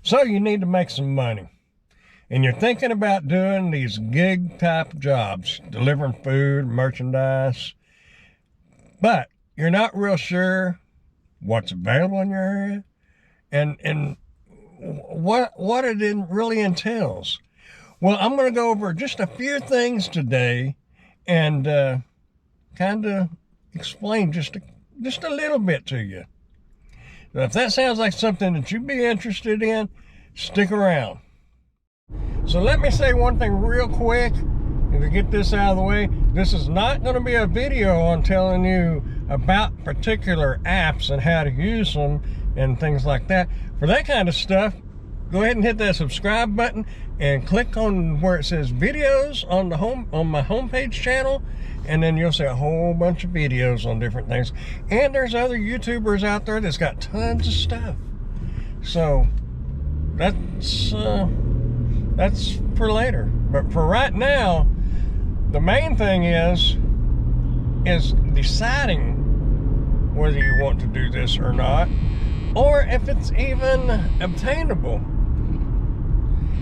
So you need to make some money. And you're thinking about doing these gig type jobs, delivering food, merchandise, but you're not real sure what's available in your area and what it really entails. Well, I'm going to go over just a few things today and kind of explain just a little bit to you. So if that sounds like something that you'd be interested in, stick around. So let me say one thing real quick, and to get this out of the way, this is not going to be a video on telling you about particular apps and how to use them and things like that. For that kind of stuff, go ahead and hit that subscribe button and click on where it says videos on my homepage channel, and then you'll see a whole bunch of videos on different things. And there's other YouTubers out there that's got tons of stuff. So that's for later. But for right now, the main thing is deciding whether you want to do this or not, or if it's even obtainable.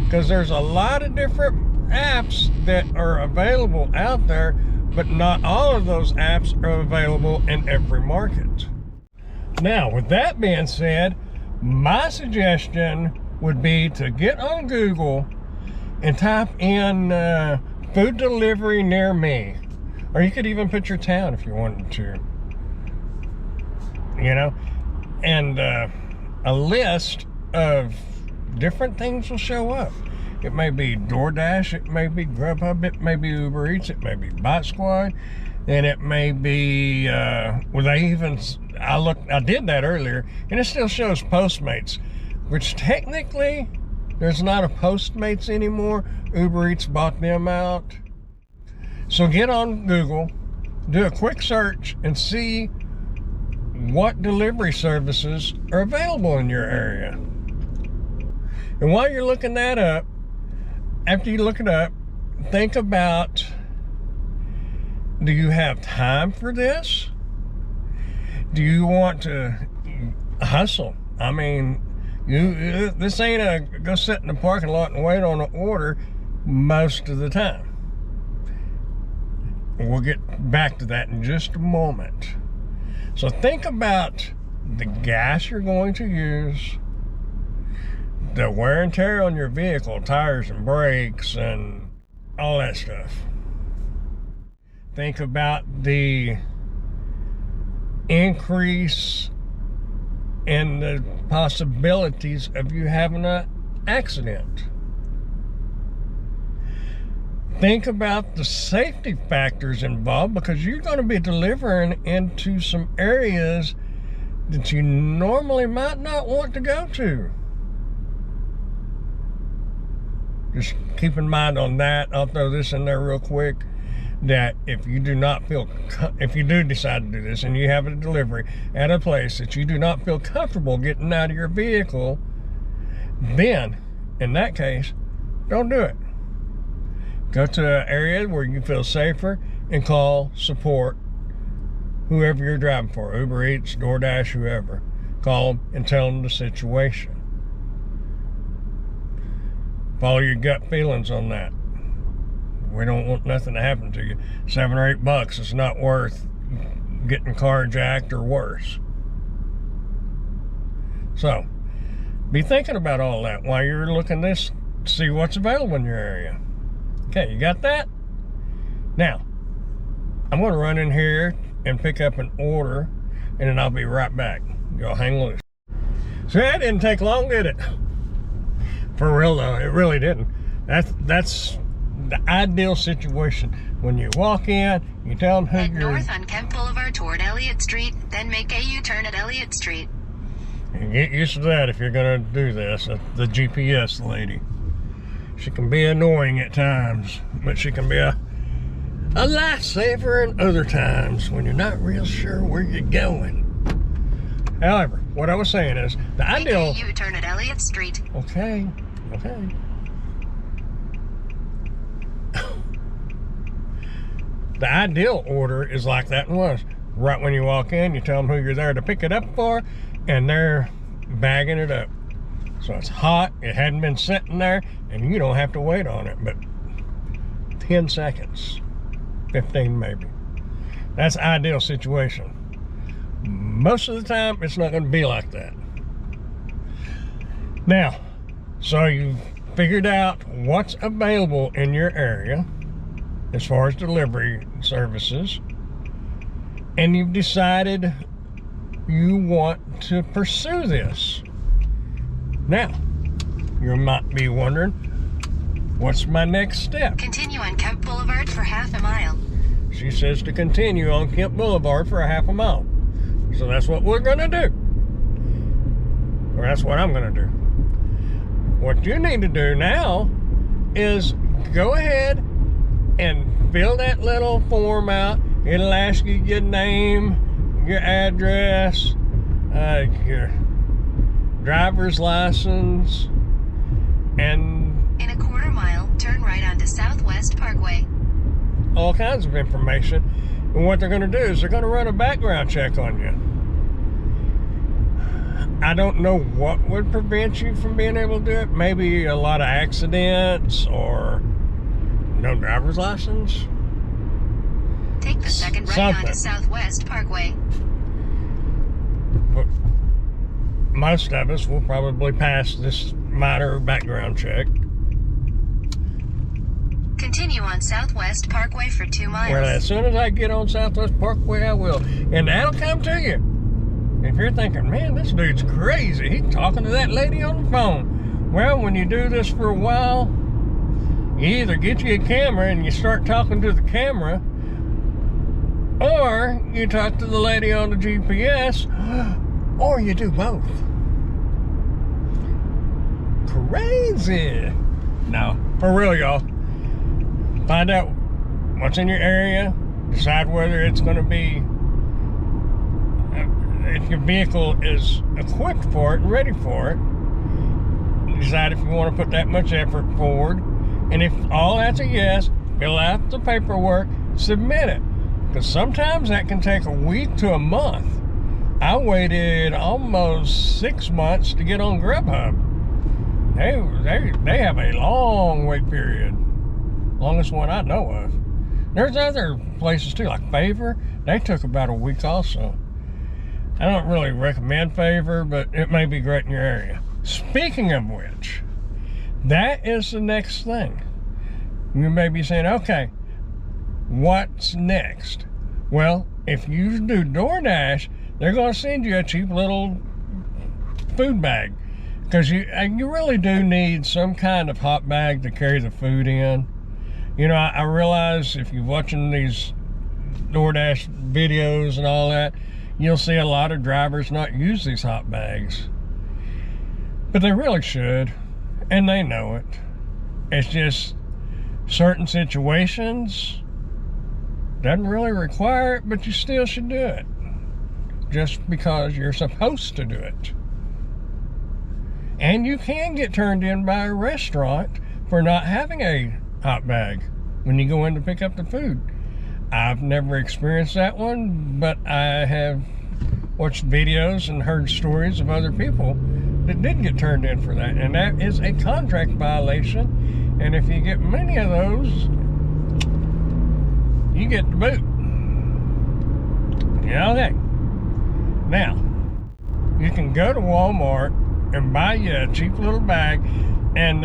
Because there's a lot of different apps that are available out there, but not all of those apps are available in every market. Now, with that being said, my suggestion would be to get on Google and type in food delivery near me. Or you could even put your town if you wanted to. You know? And a list of different things will show up. It may be DoorDash, it may be Grubhub, it may be Uber Eats, it may be Bot Squad, and it may be, I did that earlier, and it still shows Postmates, which technically, there's not a Postmates anymore. Uber Eats bought them out. So get on Google, do a quick search, and see what delivery services are available in your area. And while you're looking that up, after you look it up, think about, do you have time for this? Do you want to hustle? I mean, this ain't a go sit in the parking lot and wait on an order most of the time. We'll get back to that in just a moment. So think about the gas you're going to use, the wear and tear on your vehicle, tires and brakes and all that stuff. Think about the increase in the possibilities of you having an accident. Think about the safety factors involved, because you're going to be delivering into some areas that you normally might not want to go to. Just keep in mind on that. I'll throw this in there real quick, that if you do decide to do this and you have a delivery at a place that you do not feel comfortable getting out of your vehicle, then in that case, don't do it. Go to an area where you feel safer and call support, whoever you're driving for, Uber Eats, DoorDash, whoever. Call them and tell them the situation. Follow your gut feelings on that. We don't want nothing to happen to you. $7 or $8, it's not worth getting carjacked or worse. So, be thinking about all that while you're looking this, see what's available in your area. Okay, you got that? Now, I'm going to run in here and pick up an order, and then I'll be right back. Y'all hang loose. So that didn't take long, did it? For real though, it really didn't. That's the ideal situation. When you walk in, you tell them who Head you're... north on Kent Boulevard toward Elliott Street, then make a U-turn at Elliott Street. And get used to that if you're going to do this. The GPS lady. She can be annoying at times, but she can be a lifesaver in other times when you're not real sure where you're going. However, what I was saying is, the ideal... Make a U-turn at Elliott Street. Okay. The ideal order is like that one was. Right when you walk in, you tell them who you're there to pick it up for, and they're bagging it up. So it's hot, it hadn't been sitting there, and you don't have to wait on it, but 10 seconds, 15 maybe. That's the ideal situation. Most of the time, it's not going to be like that. Now, so you've figured out what's available in your area as far as delivery services, and you've decided you want to pursue this. Now, you might be wondering, what's my next step? Continue on Kemp Boulevard for half a mile. She says to continue on Kemp Boulevard for a half a mile. So that's what we're going to do. Or that's what I'm going to do. What you need to do now is go ahead and fill that little form out. It'll ask you your name, your address, your driver's license, and in a quarter mile, turn right onto Southwest Parkway. All kinds of information. And what they're going to do is they're going to run a background check on you. I don't know what would prevent you from being able to do it. Maybe a lot of accidents or no driver's license. Take the second right onto Southwest Parkway. But most of us will probably pass this minor background check. Continue on Southwest Parkway for 2 miles. Well, as soon as I get on Southwest Parkway, I will. And that'll come to you. If you're thinking, man, this dude's crazy. He's talking to that lady on the phone. Well, when you do this for a while, you either get you a camera and you start talking to the camera, or you talk to the lady on the GPS, or you do both. Crazy. No, for real, y'all. Find out what's in your area. Decide whether it's going to be, if your vehicle is equipped for it and ready for it. Decide if you want to put that much effort forward. And if all that's a yes, fill out the paperwork, submit it. Because sometimes that can take a week to a month. I waited almost 6 months to get on Grubhub. They have a long wait period. Longest one I know of. There's other places too, like Favor. They took about a week also. I don't really recommend Favor, but it may be great in your area. Speaking of which, that is the next thing. You may be saying, okay, what's next? Well, if you do DoorDash, they're going to send you a cheap little food bag. Because you really do need some kind of hot bag to carry the food in. You know, I realize if you're watching these DoorDash videos and all that, you'll see a lot of drivers not use these hot bags. But they really should, and they know it. It's just certain situations doesn't really require it, but you still should do it. Just because you're supposed to do it. And you can get turned in by a restaurant for not having a hot bag when you go in to pick up the food. I've never experienced that one, but I have watched videos and heard stories of other people that did get turned in for that. And that is a contract violation. And if you get many of those, you get the boot. Yeah, okay. Now, you can go to Walmart and buy you a cheap little bag, and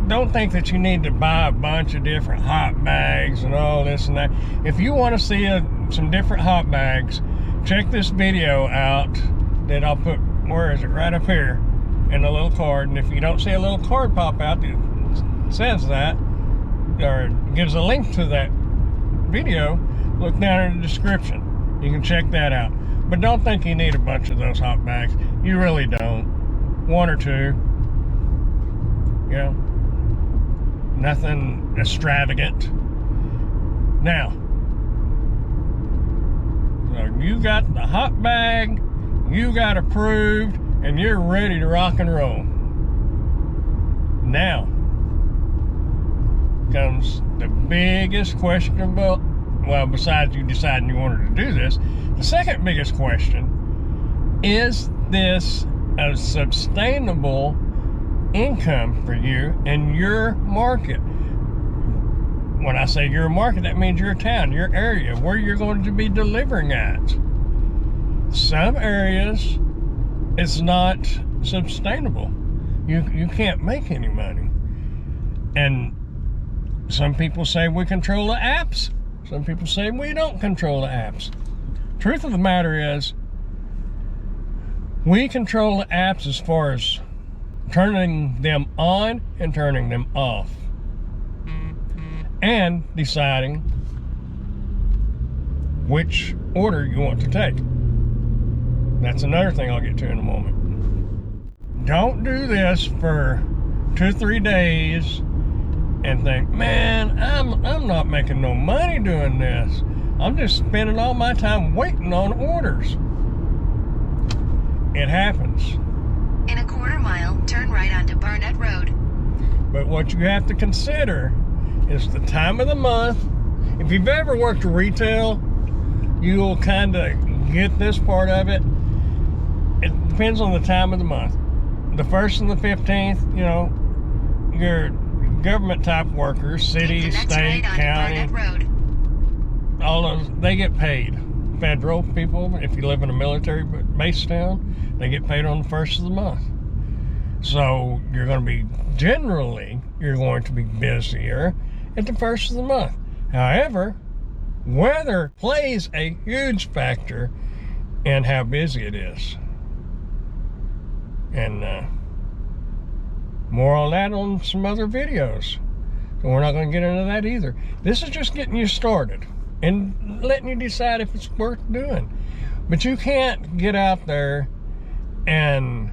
don't think that you need to buy a bunch of different hot bags and all this and that. If you want to see some different hot bags, check this video out that I'll put, where is it, right up here in the little card. And if you don't see a little card pop out that says that, or gives a link to that video, look down in the description. You can check that out. But don't think you need a bunch of those hot bags. You really don't. One or two. You know, nothing extravagant. Now, so you got the hot bag, you got approved, and you're ready to rock and roll. Now comes the biggest question about, well, besides you deciding you wanted to do this, the second biggest question, is this a sustainable income for you in your market. When I say your market, that means your town, your area, where you're going to be delivering at. Some areas, it's not sustainable. You can't make any money. And some people say we control the apps. Some people say we don't control the apps. Truth of the matter is, we control the apps as far as turning them on and turning them off. And deciding which order you want to take. That's another thing I'll get to in a moment. Don't do this for 2 or 3 days and think, man, I'm not making no money doing this. I'm just spending all my time waiting on orders. It happens. In a quarter mile, turn right onto Barnett Road. But what you have to consider is the time of the month. If you've ever worked retail, you'll kind of get this part of it. It depends on the time of the month. The 1st and the 15th, you know, your government type workers, city, state, county, all those, they get paid. Federal people, if you live in a military base town, they get paid on the 1st of the month. So you're going to be, generally, you're going to be busier at the 1st of the month. However, weather plays a huge factor in how busy it is. And more on that on some other videos. So we're not going to get into that either. This is just getting you started and letting you decide if it's worth doing. But you can't get out there and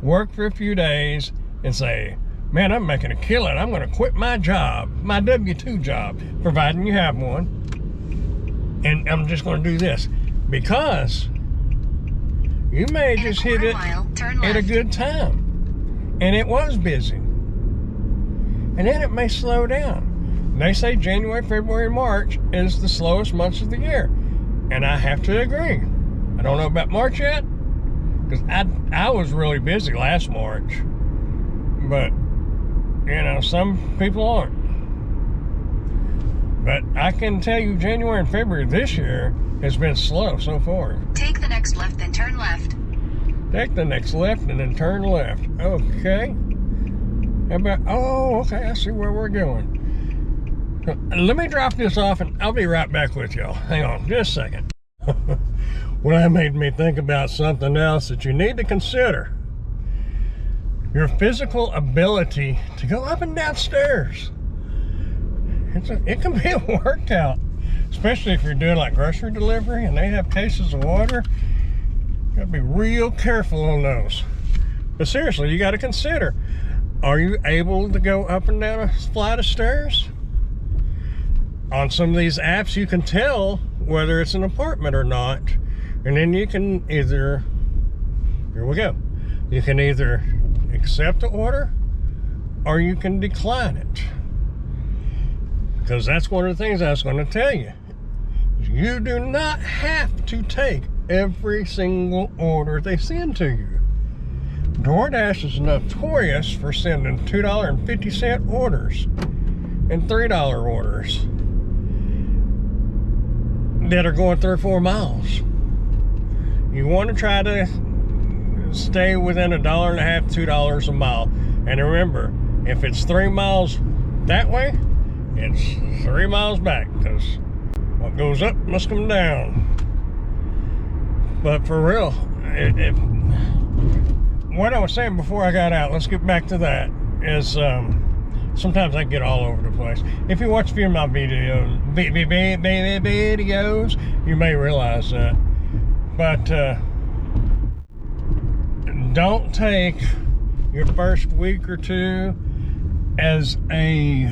work for a few days and say, man, I'm making a killing. I'm going to quit my job, my W-2 job, providing you have one. And I'm just going to do this. Because you may just hit it at a good time. And it was busy. And then it may slow down. They say January, February, March is the slowest months of the year. And I have to agree. I don't know about March yet. Because I was really busy last March. But, you know, some people aren't. But I can tell you January and February this year has been slow so far. Take the next left, then turn left. Take the next left and then turn left. Okay. How about, oh, okay, I see where we're going. Let me drop this off and I'll be right back with y'all. Hang on just a second. Well, that made me think about something else that you need to consider. Your physical ability to go up and down stairs. It can be a workout, especially if you're doing like grocery delivery and they have cases of water. You gotta be real careful on those. But seriously, you gotta consider, are you able to go up and down a flight of stairs? On some of these apps, you can tell whether it's an apartment or not. And then you can either, here we go, you can either accept the order or you can decline it. Because that's one of the things I was going to tell you. You do not have to take every single order they send to you. DoorDash is notorious for sending $2.50 orders and $3 orders that are going 3 or 4 miles. You want to try to stay within $1.50, $2 a mile. And remember, if it's 3 miles that way, it's 3 miles back, because what goes up must come down. But for real, what I was saying before I got out, let's get back to that, is sometimes I get all over the place. If you watch a few of my videos, you may realize that. But don't take your first week or two as a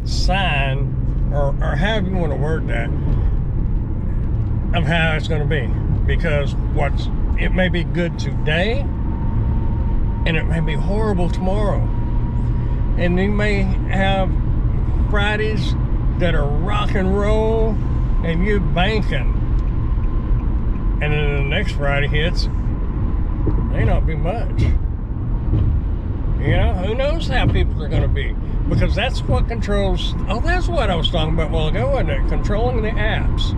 sign, or however you want to word that, of how it's going to be. Because it may be good today and it may be horrible tomorrow. And you may have Fridays that are rock and roll and you banking, and then the next Friday hits, may not be much. You know, who knows how people are going to be? Because that's what controls. Oh, that's what I was talking about a while ago, wasn't it? Controlling the apps.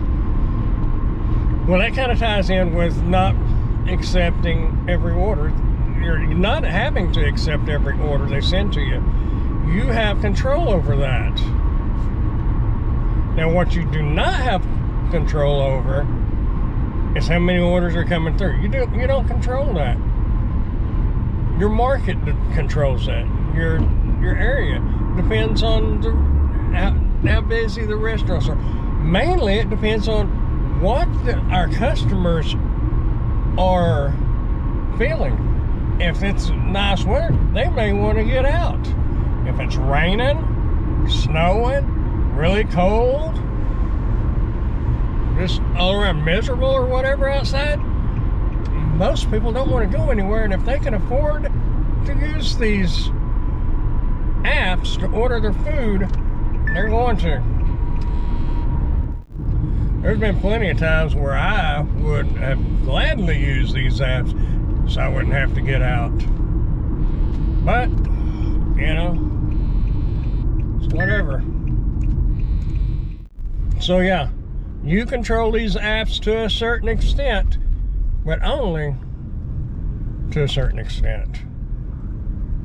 Well, that kind of ties in with not accepting every order. You're not having to accept every order they send to you. You have control over that. Now, what you do not have control over is how many orders are coming through. You don't control that. Your market controls that. Your area depends on how busy the restaurants are. Mainly, it depends on what our customers are feeling. If it's nice weather, they may want to get out. If it's raining, snowing, really cold, just all around miserable or whatever outside, most people don't want to go anywhere. And if they can afford to use these apps to order their food, they're going to. There's been plenty of times where I would have gladly used these apps so I wouldn't have to get out. But, you know, it's whatever. So yeah, you control these apps to a certain extent, but only to a certain extent.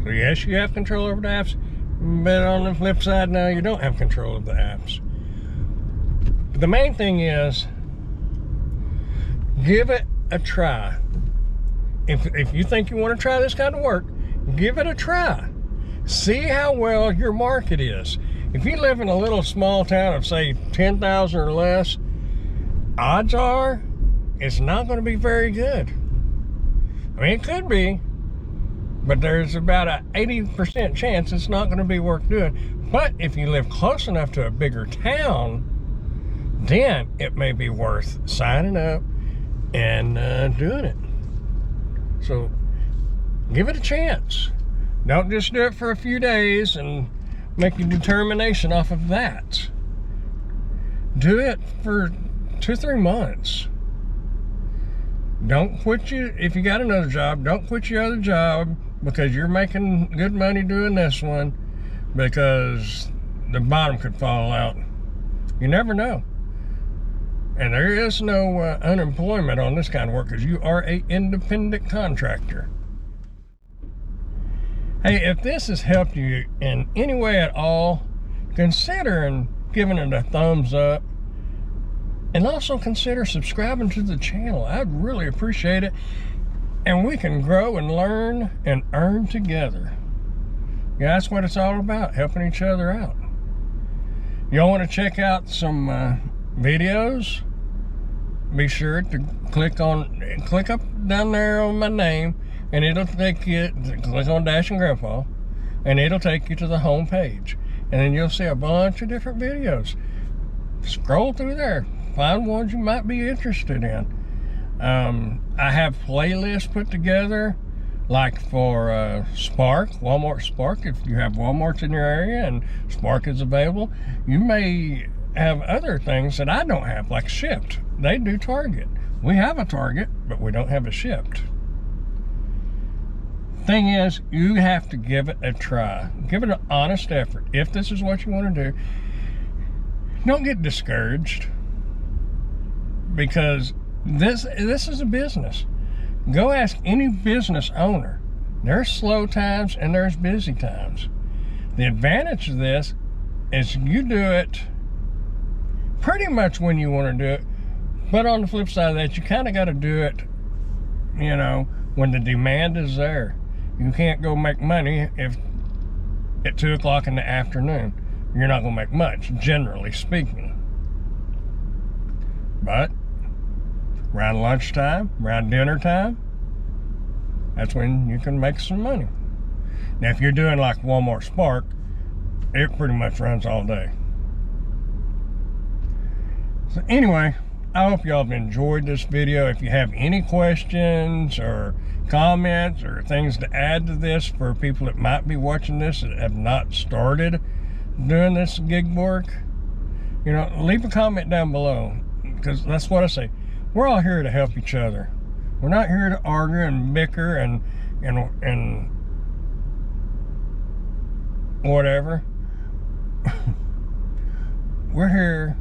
So yes, you have control over the apps, but on the flip side, no, you don't have control of the apps. But the main thing is, give it a try. If you think you want to try this kind of work, give it a try. See how well your market is. If you live in a little small town of, say, 10,000 or less, odds are it's not going to be very good. I mean, it could be, but there's about an 80% chance it's not going to be worth doing. But if you live close enough to a bigger town, then it may be worth signing up and doing it. So give it a chance. Don't just do it for a few days and make your determination off of that. Do it for 2-3 months. Don't quit if you got another job, don't quit your other job because you're making good money doing this one, because the bottom could fall out. You never know. And there is no unemployment on this kind of work because you are an independent contractor. Hey, if this has helped you in any way at all, consider giving it a thumbs up. And also consider subscribing to the channel. I'd really appreciate it. And we can grow and learn and earn together. Yeah, that's what it's all about, helping each other out. Y'all want to check out some videos? Be sure to click up down there on my name, and it'll take you, click on Dash and Grandpa, and it'll take you to the home page. And then you'll see a bunch of different videos. Scroll through there. Find ones you might be interested in. I have playlists put together, like for Spark, Walmart Spark. If you have Walmarts in your area and Spark is available, you may have other things that I don't have, like Shipt. They do Target. We have a Target, but we don't have a Shipt. Thing is, you have to give it a try. Give it an honest effort. If this is what you want to do, don't get discouraged, because this is a business. Go ask any business owner. There's slow times and there's busy times. The advantage of this is you do it pretty much when you want to do it, but on the flip side of that, you kind of got to do it, you know, when the demand is there. You can't go make money if at 2 o'clock in the afternoon. You're not going to make much, generally speaking. But around lunchtime, around dinner time, that's when you can make some money. Now, if you're doing like Walmart Spark, it pretty much runs all day. So anyway, I hope y'all have enjoyed this video. If you have any questions or comments or things to add to this for people that might be watching this that have not started doing this gig work, you know, leave a comment down below, because that's what I say. We're all here to help each other. We're not here to argue and bicker and whatever. We're here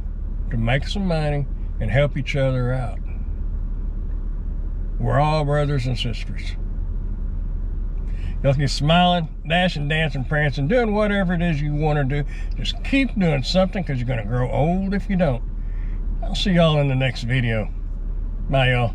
to make some money and help each other out. We're all brothers and sisters. You'll keep smiling, dashing, dancing, prancing, doing whatever it is you want to do. Just keep doing something, because you're going to grow old if you don't. I'll see y'all in the next video. Bye, y'all.